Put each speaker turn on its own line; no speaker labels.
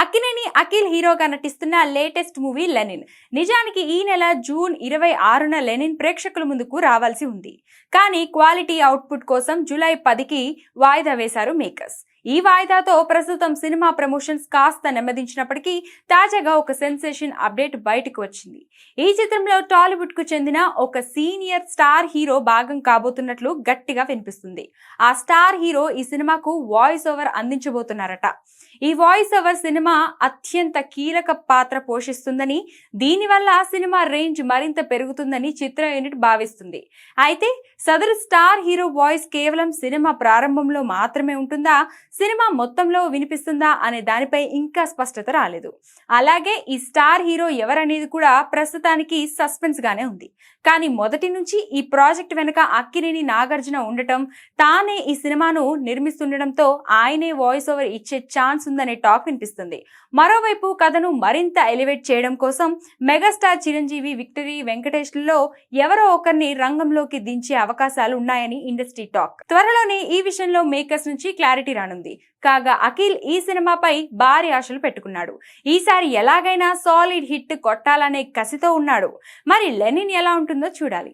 అక్కినేని అఖిల్ హీరోగా నటిస్తున్న latest movie Lenin. నిజానికి ఈ నెల జూన్ 26న లెనిన్ ప్రేక్షకుల ముందుకు రావాల్సి ఉంది. కానీ క్వాలిటీ అవుట్పుట్ కోసం జూలై 10కి వాయిదా వేశారు మేకర్స్. ఈ వాయిదాతో ప్రస్తుతం సినిమా ప్రమోషన్స్ కాస్త నెమ్మదించినప్పటికీ తాజాగా ఒక సెన్సేషన్ అప్డేట్ బయటకు వచ్చింది. ఈ చిత్రంలో టాలీవుడ్ కు చెందిన ఒక సీనియర్ స్టార్ హీరో భాగం కాబోతున్నట్లు గట్టిగా వినిపిస్తుంది. ఆ స్టార్ హీరో ఈ సినిమాకు వాయిస్ ఓవర్ అందించబోతున్నారట. ఈ వాయిస్ ఓవర్ సినిమా అత్యంత కీలక పాత్ర పోషిస్తుందని, దీనివల్ల సినిమా రేంజ్ మరింత పెరుగుతుందని చిత్ర యూనిట్ భావిస్తుంది. అయితే సదరు స్టార్ హీరో వాయిస్ కేవలం సినిమా ప్రారంభంలో మాత్రమే ఉంటుందా, సినిమా మొత్తంలో వినిపిస్తుందా అనే దానిపై ఇంకా స్పష్టత రాలేదు. అలాగే ఈ స్టార్ హీరో ఎవరనేది కూడా ప్రస్తుతానికి సస్పెన్స్ గానే ఉంది. కానీ మొదటి నుంచి ఈ ప్రాజెక్ట్ వెనుక అక్కినేని నాగార్జున ఉండటం, తానే ఈ సినిమాను నిర్మిస్తుండటంతో ఆయనే వాయిస్ ఓవర్ ఇచ్చే ఛాన్స్ ఉందనే టాక్ వినిపిస్తుంది. మరోవైపు కథను మరింత ఎలివేట్ చేయడం కోసం మెగాస్టార్ చిరంజీవి, విక్టరీ వెంకటేష్లలో ఎవరో ఒకరిని రంగంలోకి దించే అవకాశాలు ఉన్నాయని ఇండస్ట్రీ టాక్. త్వరలోనే ఈ విషయంలో మేకర్స్ నుంచి క్లారిటీ రానుంది. కాగా అఖిల్ ఈ సినిమాపై భారీ ఆశలు పెట్టుకున్నాడు. ఈసారి ఎలాగైనా సాలిడ్ హిట్ కొట్టాలనే కసితో ఉన్నాడు. మరి లెనిన్ ఎలా ఉంటుందో చూడాలి.